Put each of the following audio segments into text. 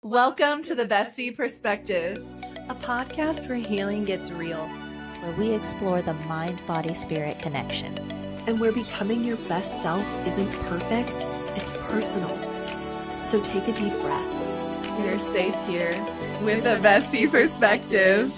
Welcome to the Bestie Perspective, a podcast where healing gets real, where we explore the mind-body-spirit connection, and where becoming your best self isn't perfect, it's personal. So take a deep breath. You're safe here with the Bestie Perspective.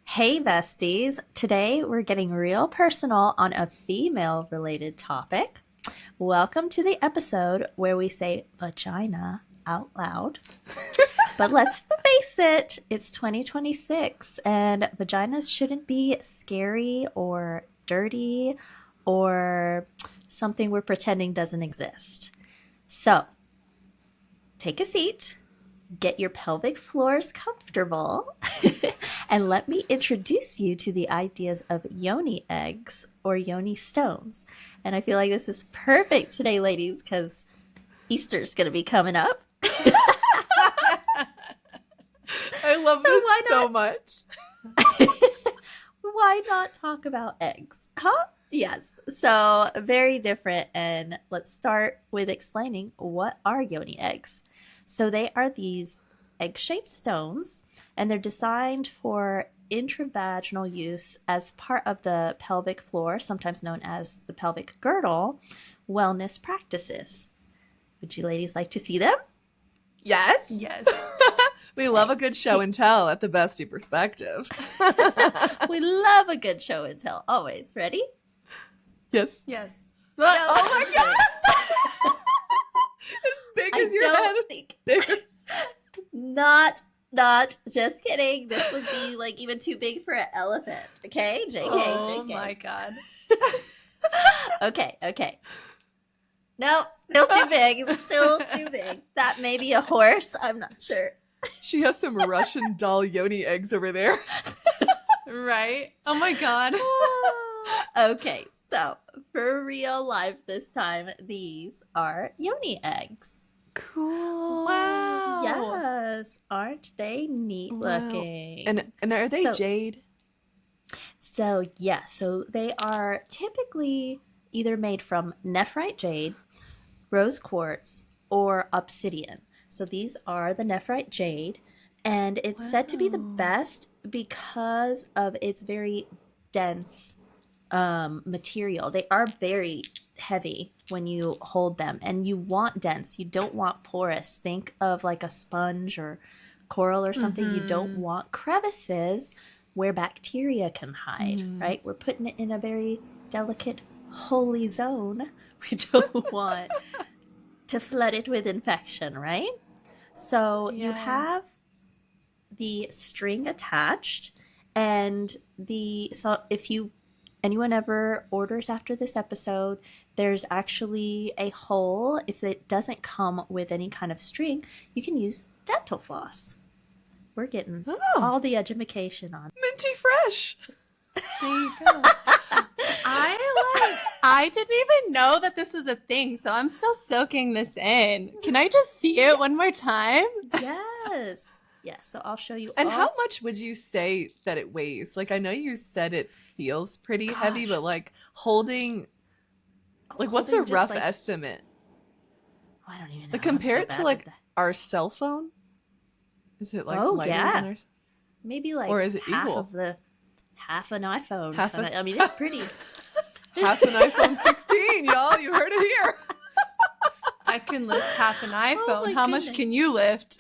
Hey besties, today we're getting real personal on a female-related topic. Welcome to the episode where we say vagina out loud. But let's face it, it's 2026 and vaginas shouldn't be scary or dirty or something we're pretending doesn't exist. So, take a seat. Get your pelvic floors comfortable, and let me introduce you to the ideas of yoni eggs or yoni stones. And I feel like this is perfect today, ladies, because Easter's going to be coming up. I love this so much. Why not talk about eggs? Huh? Yes. So very different. And let's start with explaining what are yoni eggs. So they are these egg-shaped stones, and they're designed for intravaginal use as part of the pelvic floor, sometimes known as the pelvic girdle, wellness practices. Would you ladies like to see them? Yes. Yes. We love a good show and tell at the Bestie Perspective. We love a good show and tell, always. Ready? Yes. Yes. Oh my God! As big as your head. Bigger. Not just kidding. This would be like even too big for an elephant. Okay, JK. Oh JK. my God. Okay. No, still too big. Still too big. That may be a horse. I'm not sure. She has some Russian doll yoni eggs over there. Right? Oh my God. Okay, so for real life this time, these are yoni eggs. Cool. Wow. Yes, aren't they neat looking? And are they jade? So they are typically either made from nephrite jade, rose quartz, or obsidian. So these are the nephrite jade, and it's said to be the best because of its very dense material. They are very heavy when you hold them, and you want dense. You don't want porous. Think of like a sponge or coral or something. You don't want crevices where bacteria can hide, right? We're putting it in a very delicate, holy zone. We don't want to flood it with infection, right? So you have the string attached, and so if anyone ever orders after this episode, there's actually a hole. If it doesn't come with any kind of string, you can use dental floss. We're getting all the education on. Minty fresh. There you go. I didn't even know that this was a thing, so I'm still soaking this in. Can I just see it one more time? Yes. Yes, so I'll show you. And how much would you say that it weighs? Like, I know you said it feels pretty heavy, but like holding, like what's a rough estimate? I don't even know. Like compare it to like our cell phone? Is it like lighter than ours? Maybe like or is it half equal? Half an iPhone. I mean, it's pretty. Half an iPhone 16, y'all. You heard it here. I can lift half an iPhone. How much goodness. can you lift?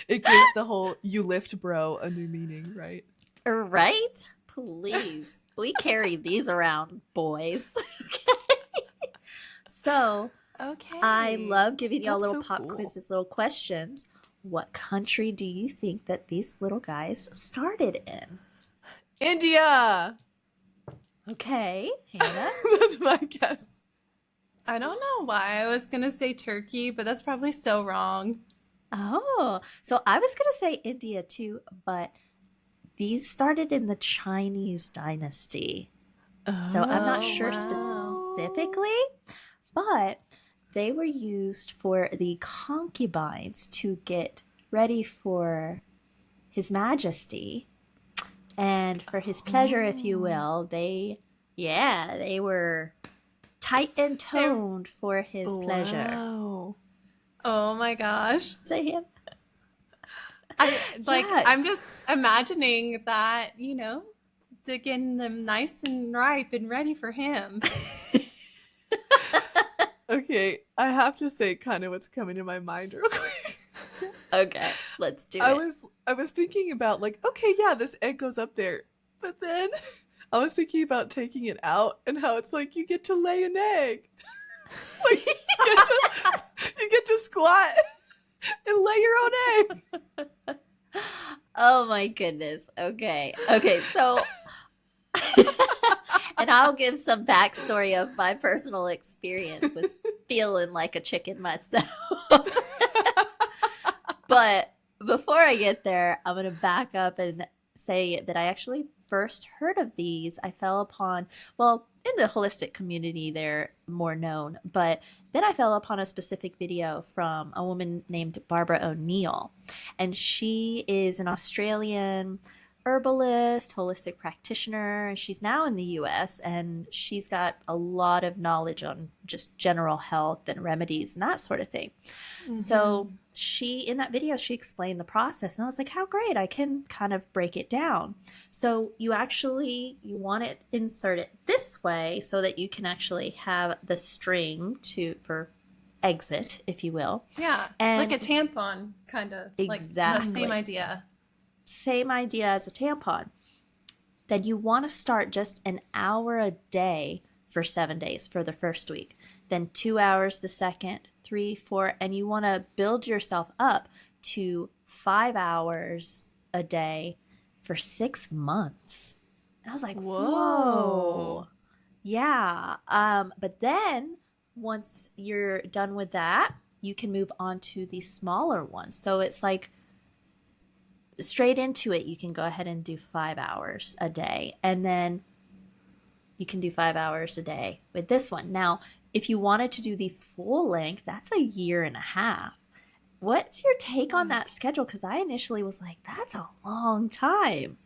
It gives the whole "you lift, bro" a new meaning, right? Right? Please. We carry these around, boys. Okay. So, Okay. I love giving y'all That's little so pop cool. quizzes, little questions. What country do you think that these little guys started in? India. Okay, Hannah. That's my guess. I don't know why I was going to say Turkey, but that's probably so wrong. Oh, so I was going to say India too, but these started in the Chinese dynasty. So I'm not sure specifically, but they were used for the concubines to get ready for His Majesty and for his pleasure, if you will. They were tight and toned for his pleasure. Wow. Oh my gosh. Say him. I'm just imagining that, they're getting them nice and ripe and ready for him. Okay, I have to say kind of what's coming to my mind real quick. Okay, let's do it. I was thinking about like, okay, yeah, this egg goes up there, but then I was thinking about taking it out and how it's like you get to lay an egg. Like you get to squat and lay your own egg. Oh my goodness. Okay, so and I'll give some backstory of my personal experience with feeling like a chicken myself. But before I get there, I'm going to back up and say that I actually first heard of these. I fell upon, well, in the holistic community, they're more known, but then I fell upon a specific video from a woman named Barbara O'Neill. And she is an Australian herbalist, holistic practitioner, and she's now in the US, and she's got a lot of knowledge on just general health and remedies and that sort of thing. Mm-hmm. So in that video, she explained the process, and I was like, how great, I can kind of break it down. So you want to insert it this way so that you can actually have the string for exit, if you will. Yeah, and like a tampon, kind of. Exactly. Like the same idea. Same idea as a tampon. Then you want to start just an hour a day for 7 days for the first week. Then 2 hours the second, 3, 4, and you want to build yourself up to 5 hours a day for 6 months. And I was like, whoa. Yeah. But then once you're done with that, you can move on to the smaller ones. So it's like straight into it, you can go ahead and do 5 hours a day. And then you can do 5 hours a day with this one. Now, if you wanted to do the full length, that's a year and a half. What's your take on that schedule? Because I initially was like, that's a long time.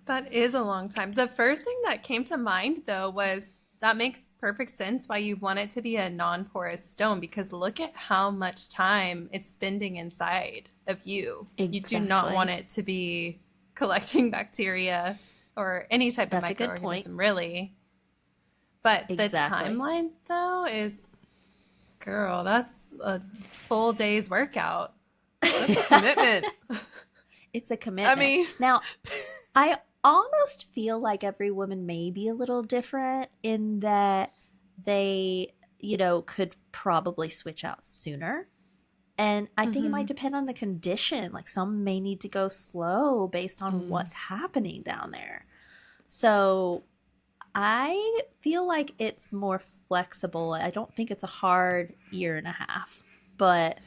That is a long time. The first thing that came to mind, though, was that makes perfect sense why you want it to be a non-porous stone, because look at how much time it's spending inside of you. Exactly. You do not want it to be collecting bacteria or any type of microorganism, really. But the timeline, though, is, girl, that's a full day's workout. That's a commitment. It's a commitment. I mean, now, I almost feel like every woman may be a little different in that they, could probably switch out sooner. And I think it might depend on the condition. Like some may need to go slow based on what's happening down there. So I feel like it's more flexible. I don't think it's a hard year and a half, but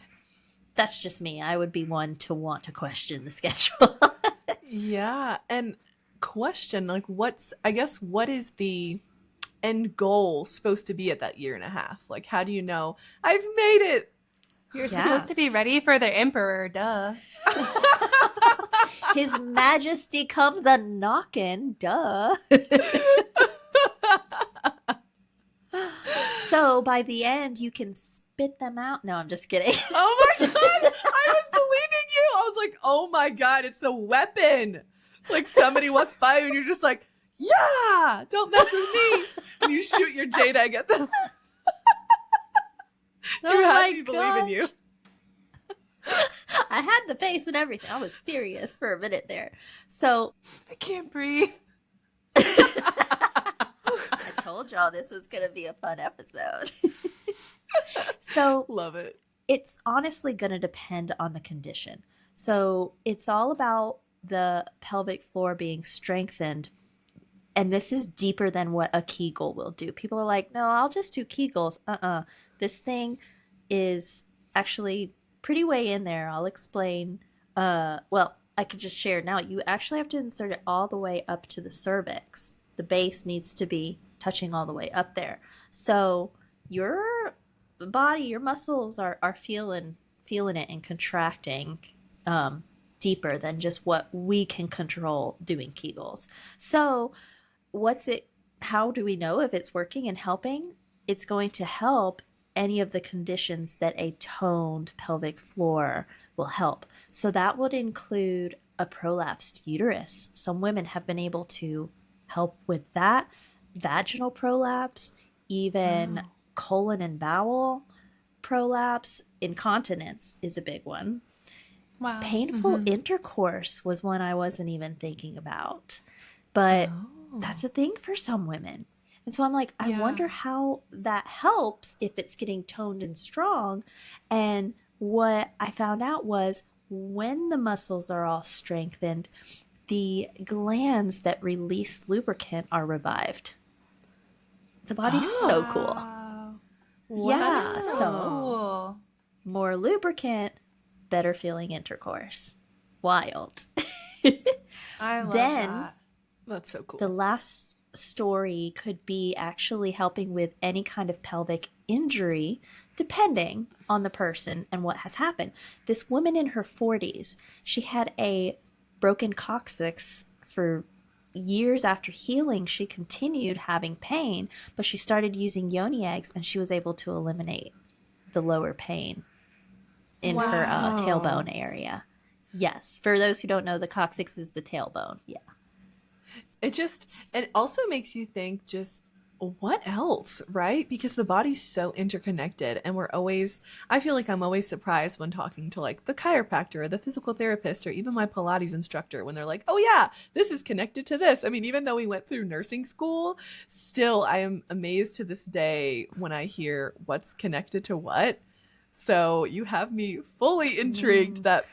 that's just me. I would be one to want to question the schedule. Yeah. And question, like what is the end goal supposed to be at that year and a half? Like, how do you know I've made it? You're supposed to be ready for the emperor, duh. His Majesty comes a knocking, duh. So by the end, you can spit them out. No, I'm just kidding. Oh my God. I was believing you. I was like, oh my God, it's a weapon. Like somebody walks by you and you're just like, yeah, don't mess with me. And you shoot your jade egg at them. You had me believe in you. I had the face and everything. I was serious for a minute there. So I can't breathe. I told y'all this was going to be a fun episode. So love it. It's honestly going to depend on the condition. So it's all about the pelvic floor being strengthened. And this is deeper than what a Kegel will do. People are like, no, I'll just do Kegels. This thing is actually pretty way in there. I'll explain. Well, I could just share now. You actually have to insert it all the way up to the cervix. The base needs to be touching all the way up there. So your body, your muscles are feeling it and contracting deeper than just what we can control doing Kegels. So how do we know if it's working and helping? It's going to help any of the conditions that a toned pelvic floor will help. So that would include a prolapsed uterus. Some women have been able to help with that, vaginal prolapse, even colon and bowel prolapse. Incontinence is a big one. Wow. Painful intercourse was one I wasn't even thinking about, but that's a thing for some women. And so I'm like, I wonder how that helps if it's getting toned and strong. And what I found out was when the muscles are all strengthened, the glands that release lubricant are revived. The body's so cool. Wow. That is so cool. More lubricant, better feeling intercourse. Wild. I love Then, that. That's so cool. The last story could be actually helping with any kind of pelvic injury, depending on the person and what has happened. This woman in her 40s, she had a broken coccyx for years. After healing, she continued having pain, but she started using Yoni eggs and she was able to eliminate the lower pain in her tailbone area. Yes. For those who don't know, the coccyx is the tailbone. Yeah. It also makes you think just what else, right? Because the body's so interconnected and I feel like I'm always surprised when talking to like the chiropractor or the physical therapist or even my Pilates instructor when they're like, oh yeah, this is connected to this. I mean, even though we went through nursing school, still I am amazed to this day when I hear what's connected to what. So you have me fully intrigued that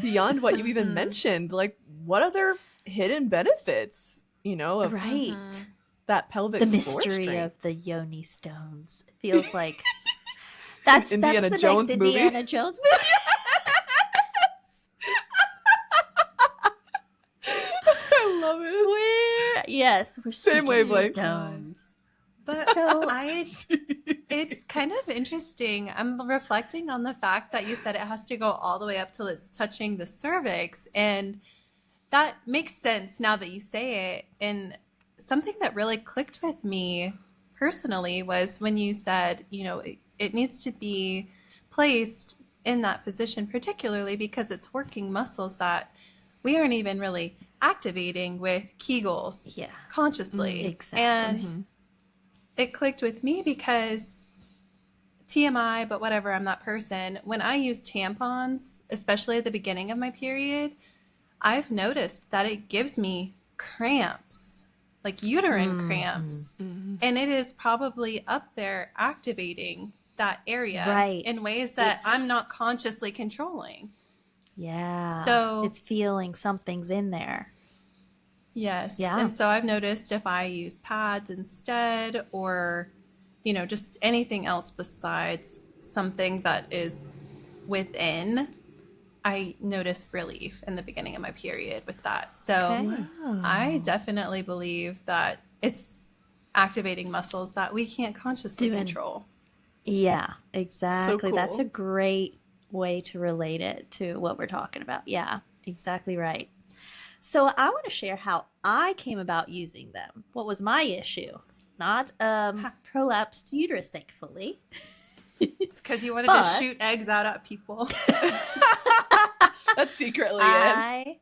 beyond what you even mentioned, like what other hidden benefits, of right. that pelvic The floor mystery strength. of the Yoni stones. It feels like that's Indiana the Jones next movie. Indiana Jones movie. I love it. We're Same seeking wavelength. stones. But it's kind of interesting. I'm reflecting on the fact that you said it has to go all the way up till it's touching the cervix. And that makes sense now that you say it. And something that really clicked with me personally was when you said, it needs to be placed in that position, particularly because it's working muscles that we aren't even really activating with Kegels consciously. Exactly. And it clicked with me because TMI, but whatever, I'm that person. When I use tampons, especially at the beginning of my period, I've noticed that it gives me cramps, like uterine cramps. And it is probably up there activating that area in ways that I'm not consciously controlling. Yeah. So it's feeling something's in there. Yes. Yeah. And so I've noticed if I use pads instead or, just anything else besides something that is within, I notice relief in the beginning of my period with that. So I definitely believe that it's activating muscles that we can't consciously control. Yeah, exactly. So That's a cool. great way to relate it to what we're talking about. Yeah, exactly right. So I want to share how I came about using them. What was my issue? Not prolapsed uterus, thankfully. It's because you wanted to shoot eggs out at people. That's secretly it.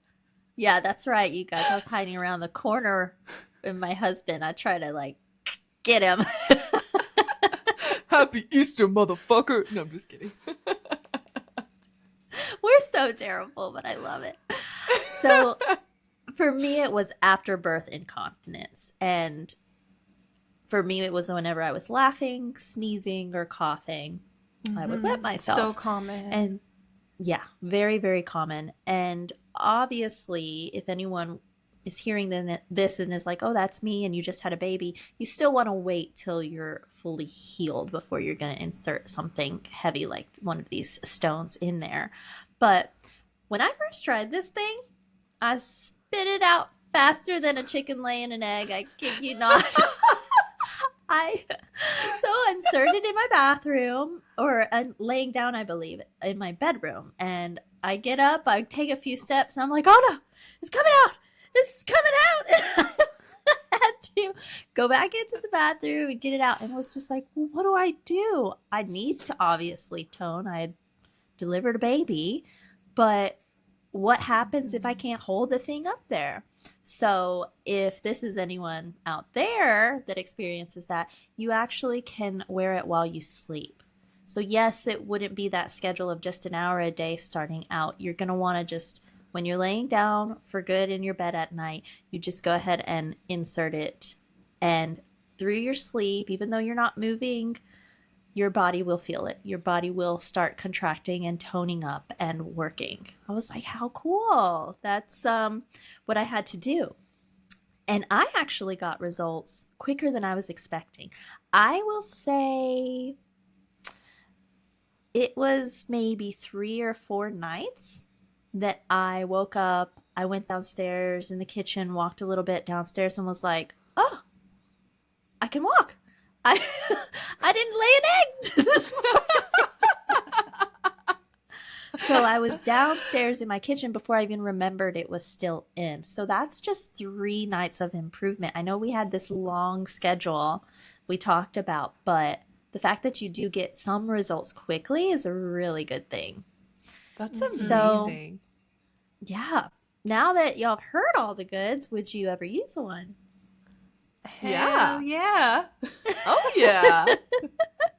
Yeah, that's right, you guys. I was hiding around the corner with my husband. I tried to get him. Happy Easter, motherfucker. No, I'm just kidding. We're so terrible, but I love it. So for me, it was afterbirth incontinence. And for me, it was whenever I was laughing, sneezing, or coughing, I would wet myself. So common. And yeah, very, very common. And obviously, if anyone is hearing this and is like, oh, that's me, and you just had a baby, you still want to wait till you're fully healed before you're going to insert something heavy like one of these stones in there. But when I first tried this thing, I spit it out faster than a chicken laying an egg. I kid you not. So inserted in my bathroom or laying down, I believe, in my bedroom. And I get up, I take a few steps, and I'm like, oh no, it's coming out. It's coming out. I had to go back into the bathroom and get it out. And I was just like, well, what do I do? I need to obviously tone. I had delivered a baby, but what happens if I can't hold the thing up there? So if this is anyone out there that experiences that, you actually can wear it while you sleep. So yes, it wouldn't be that schedule of just an hour a day starting out. You're going to want to just, when you're laying down for good in your bed at night, you just go ahead and insert it. And through your sleep, even though you're not moving, your body will feel it. Your body will start contracting and toning up and working. I was like, how cool. That's what I had to do. And I actually got results quicker than I was expecting. I will say it was maybe 3 or 4 nights that I woke up. I went downstairs in the kitchen, walked a little bit downstairs, and was like, oh, I can walk. I didn't lay an egg this morning. So I was downstairs in my kitchen before I even remembered it was still in. So that's just 3 nights of improvement. I know we had this long schedule we talked about, but the fact that you do get some results quickly is a really good thing. That's amazing. So, yeah. Now that y'all have heard all the goods, would you ever use one? Hell yeah. Oh, yeah.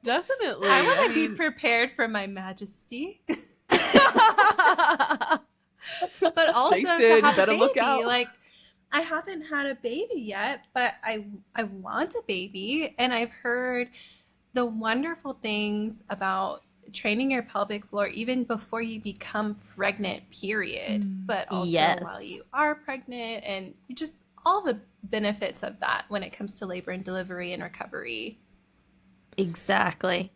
Definitely. I want to be prepared for my majesty. But also Jason, to have you better a baby. look out. Like, I haven't had a baby yet, but I want a baby. And I've heard the wonderful things about training your pelvic floor even before you become pregnant, period. But also while you are pregnant, and just all the benefits of that when it comes to labor and delivery and recovery. Exactly.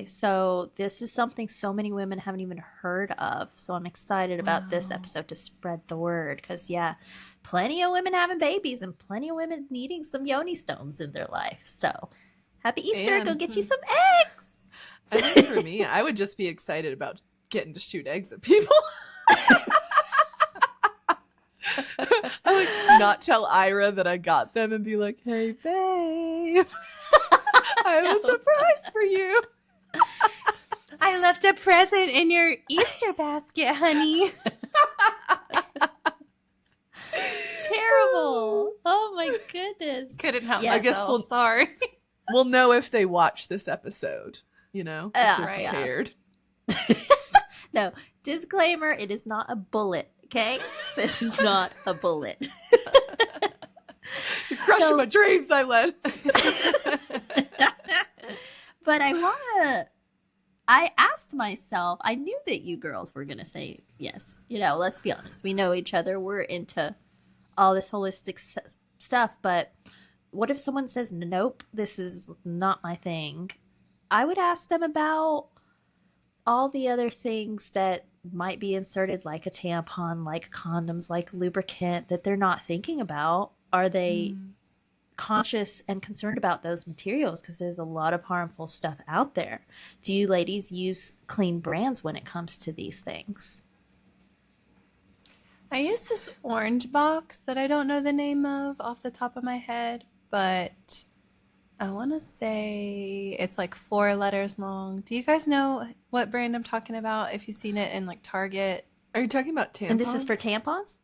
So this is something so many women haven't even heard of. So I'm excited about this episode to spread the word, because plenty of women having babies and plenty of women needing some yoni stones in their life. So happy Easter. Go get you some eggs. I think for me, I would just be excited about getting to shoot eggs at people. I would not tell Ira that I got them and be like, hey, babe, I have a surprise for you. I left a present in your Easter basket, honey. Terrible. Oh my goodness. Couldn't help Yes. I guess myself. Sorry. We'll know if they watch this episode, if they're Right. prepared. No, disclaimer, it is not a bullet, okay? This is not a bullet. You're crushing my dreams I led. But I asked myself, I knew that you girls were going to say yes. Let's be honest. We know each other. We're into all this holistic stuff. But what if someone says, nope, this is not my thing? I would ask them about all the other things that might be inserted, like a tampon, like condoms, like lubricant, that they're not thinking about. Are they conscious and concerned about those materials? Because there's a lot of harmful stuff out there. Do you ladies use clean brands when it comes to these things? I use this orange box that I don't know the name of off the top of my head, but I want to say it's like 4 letters long. Do you guys know what brand I'm talking about? If you've seen it in like Target. Are you talking about tampons? And this is for tampons?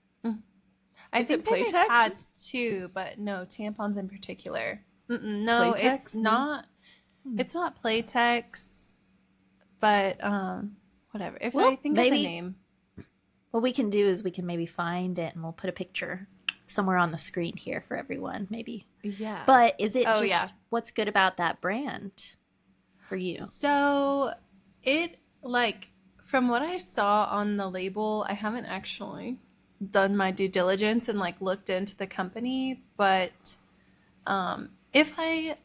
I Is think it they make Playtex? pads too, but no, tampons in particular. No, Playtex? it's not. It's not Playtex, but whatever. If Well, I think maybe- of the name. What we can do is we can maybe find it and we'll put a picture somewhere on the screen here for everyone, maybe. Yeah. But is it Oh, just yeah. what's good about that brand for you? So it, like, from what I saw on the label, I haven't actually done my due diligence and like looked into the company, but if I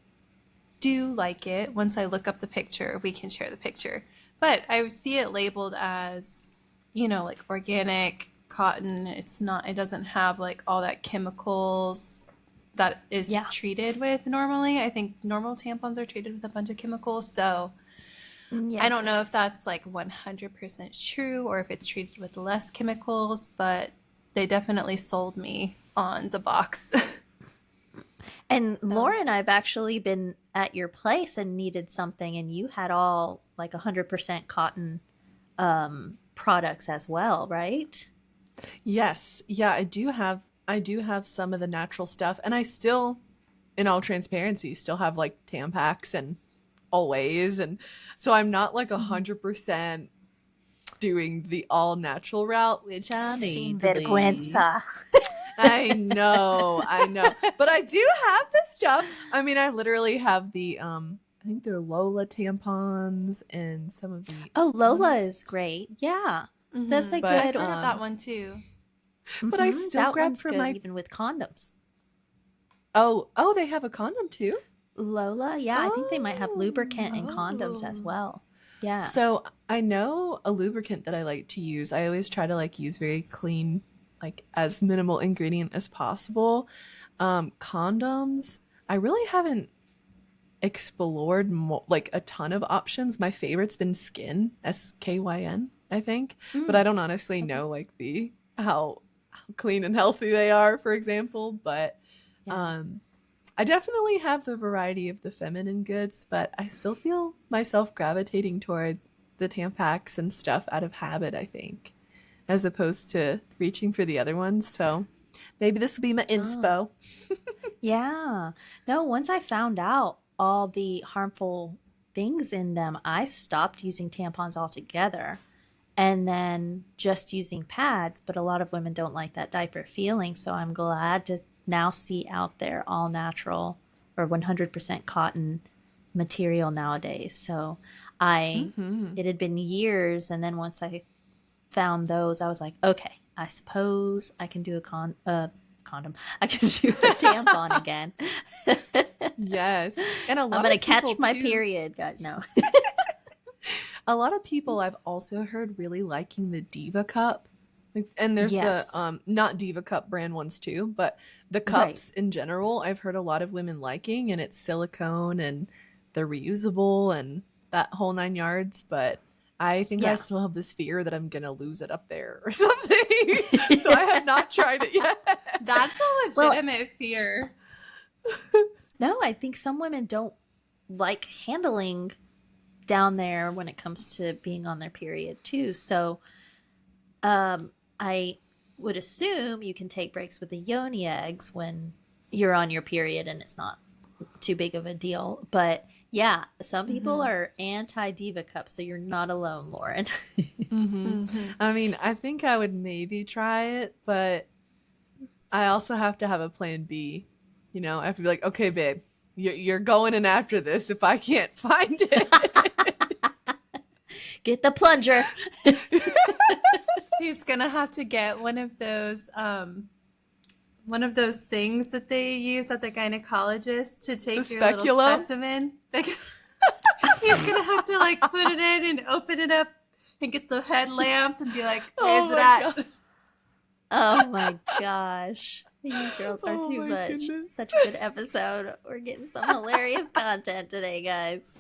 do like it, once I look up the picture, we can share the picture. But I see it labeled as, like organic cotton. It doesn't have like all that chemicals that is Yeah. treated with normally. I think normal tampons are treated with a bunch of chemicals. So I don't know if that's like 100% true or if it's treated with less chemicals, but they definitely sold me on the box. And So- Lauren, I've actually been at your place and needed something, and you had all like 100% cotton products as well, right? Yes. Yeah, I do have some of the natural stuff, and I still, in all transparency, still have like Tampax and Always, and so I'm not like 100% doing the all natural route, which I need to be. Sinvergüenza. I know, but I do have this stuff. I mean, I literally have the I think they're Lola tampons and some of the Oh, Lola ones. is great. Yeah. That's a Mhm. But, good I've heard of that um, one too. But I Mhm, still that grab one's for good my even with condoms. Oh, they have a condom too. Lola, yeah, I think they might have lubricant and condoms as Oh. well. Yeah. So I know a lubricant that I like to use. I always try to like use very clean, like as minimal ingredient as possible. Condoms, I really haven't explored like a ton of options. My favorite's been Skin, SKYN, I think, but I don't honestly know like the how clean and healthy they are, for example. But Yeah. I definitely have the variety of the feminine goods, but I still feel myself gravitating toward the Tampax and stuff out of habit, I think, as opposed to reaching for the other ones. So maybe this will be my inspo. Yeah. No, once I found out all the harmful things in them, I stopped using tampons altogether and then just using pads. But a lot of women don't like that diaper feeling. So I'm glad to now see out there all natural or 100% cotton material nowadays. So it had been years. And then once I found those, I was like, okay, I suppose I can do a condom. I can do a tampon again. Yes. And a lot I'm gonna of catch people, my too, period. God, no. A lot of people I've also heard really liking the Diva cup. And there's Yes. the not Diva cup brand ones too, but the cups in general I've heard a lot of women liking, and it's silicone and they're reusable and that whole 9 yards, but I think I Yeah. still have this fear that I'm gonna lose it up there or something. So I have not tried it yet. That's a legitimate fear. No, I think some women don't like handling down there when it comes to being on their period too. So I would assume you can take breaks with the yoni eggs when you're on your period and it's not too big of a deal. But yeah, some people are anti-diva cup, so you're not alone, Lauren. I mean, I think I would maybe try it, but I also have to have a plan B. You know, I have to be like, okay, babe, you're going in after this if I can't find it. Get the plunger. He's gonna have to get one of those things that they use at the gynecologist to take The your little speculum? specimen. He's gonna have to like put it in and open it up and get the headlamp and be like, "Where's it my at?" God. Oh my gosh. You girls are Oh too my much. goodness. Such a good episode. We're getting some hilarious content today, guys.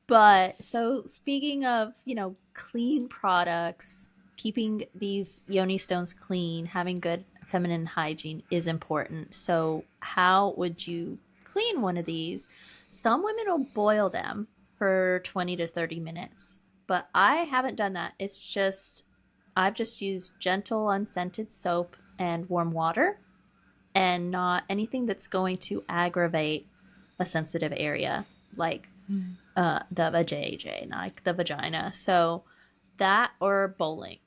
But so speaking of, clean products, keeping these yoni stones clean, having good feminine hygiene is important. So how would you clean one of these? Some women will boil them for 20 to 30 minutes, but I haven't done that. I've just used gentle unscented soap and warm water, and not anything that's going to aggravate a sensitive area like the vajayjay, like the vagina. So that or boiling,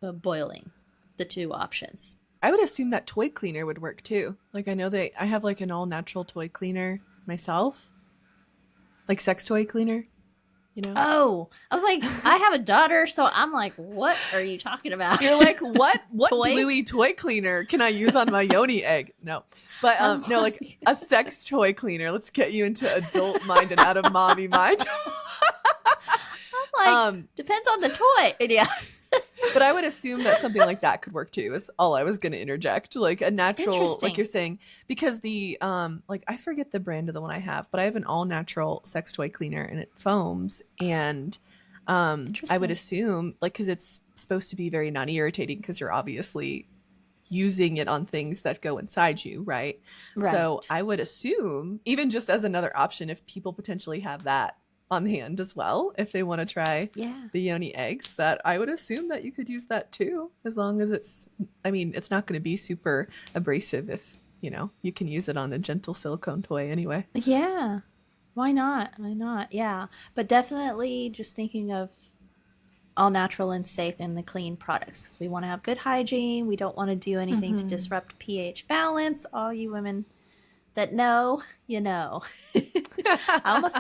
the two options. I would assume that toy cleaner would work too. Like I have like an all natural toy cleaner myself. Like sex toy cleaner, Oh, I was like, I have a daughter, so I'm like, what are you talking about? You're like, what Toys? bluey toy cleaner can I use on my yoni egg? No. But no, like a sex toy cleaner. Let's get you into adult mind and out of mommy mind. I'm like, depends on the toy. Yeah. But I would assume that something like that could work too, is all I was going to interject. Like a natural, Interesting. like you're saying, because the, like I forget the brand of the one I have, but I have an all natural sex toy cleaner and it foams. And I would Interesting. assume, like, because it's supposed to be very non irritating because you're obviously using it on things that go inside you, right? So I would assume, even just as another option, if people potentially have that on hand as well, if they want to try Yeah. the Yoni eggs, that I would assume that you could use that too, as long as it's, I mean, it's not going to be super abrasive if, you know, you can use it on a gentle silicone toy anyway. Yeah. Why not? Why not? Yeah. But definitely just thinking of all natural and safe and the clean products because we want to have good hygiene. We don't want to do anything to disrupt pH balance. All you women that know, you know. I almost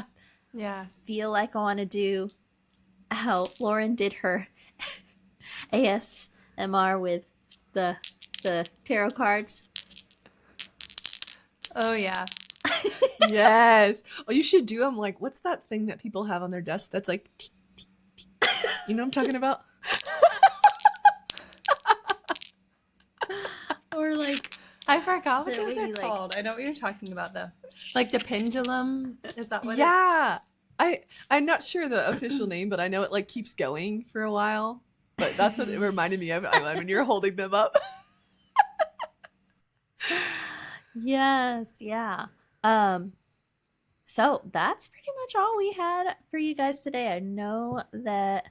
Yes. feel like I want to do how Lauren did her ASMR with the tarot cards. Oh yeah. Yes. Oh, you should do them like, what's that thing that people have on their desk that's like, tick, tick, tick. You know what I'm talking about? Or like, I forgot what That those way are you, like- called. I know what you're talking about though. Like the pendulum. Is that what? Yeah. I'm not sure the official name, but I know it like keeps going for a while. But that's what it reminded me of when you're holding them up. yes, yeah. So that's pretty much all we had for you guys today. I know that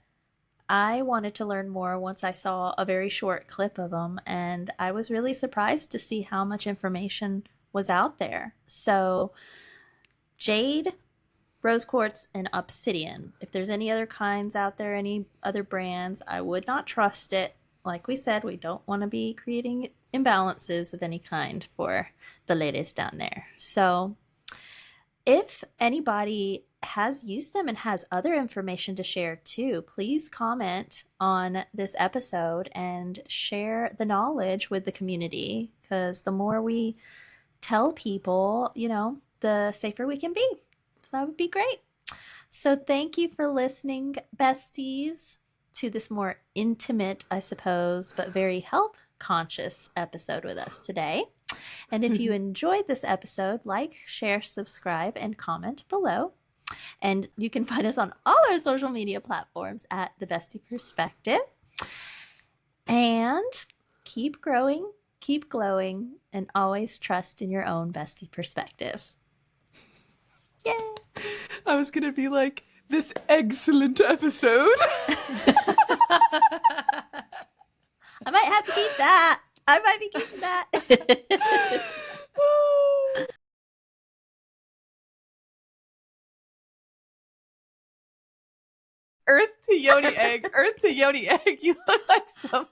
I wanted to learn more once I saw a very short clip of them, and I was really surprised to see how much information was out there. So, jade, rose quartz, and obsidian. If there's any other kinds out there, any other brands, I would not trust it. Like we said, we don't want to be creating imbalances of any kind for the ladies down there. So, if anybody has used them and has other information to share too, please comment on this episode and share the knowledge with the community, because the more we tell people, you know, the safer we can be. So that would be great. So thank you for listening, besties, to this more intimate, I suppose, but very health conscious episode with us today. And if you enjoyed this episode, like, share, subscribe, and comment below. And you can find us on all our social media platforms at The Bestie Perspective. And keep growing, keep glowing, and always trust in your own bestie perspective. Yay! I was going to be like, this excellent episode. I might have to keep that. I might be keeping that. Earth to Yoni Egg. Earth to Yoni Egg. You look like some.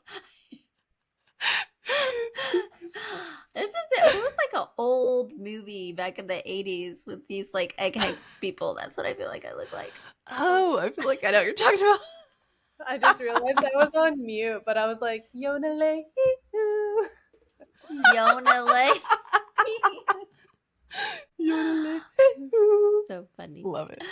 It was like an old movie back in the 80s with these like egghead people. That's what I feel like I look like. Oh, I feel like I know what you're talking about. I just realized I was on mute, but I was like, Yonale. Yonale. Yonale. So funny. Love it.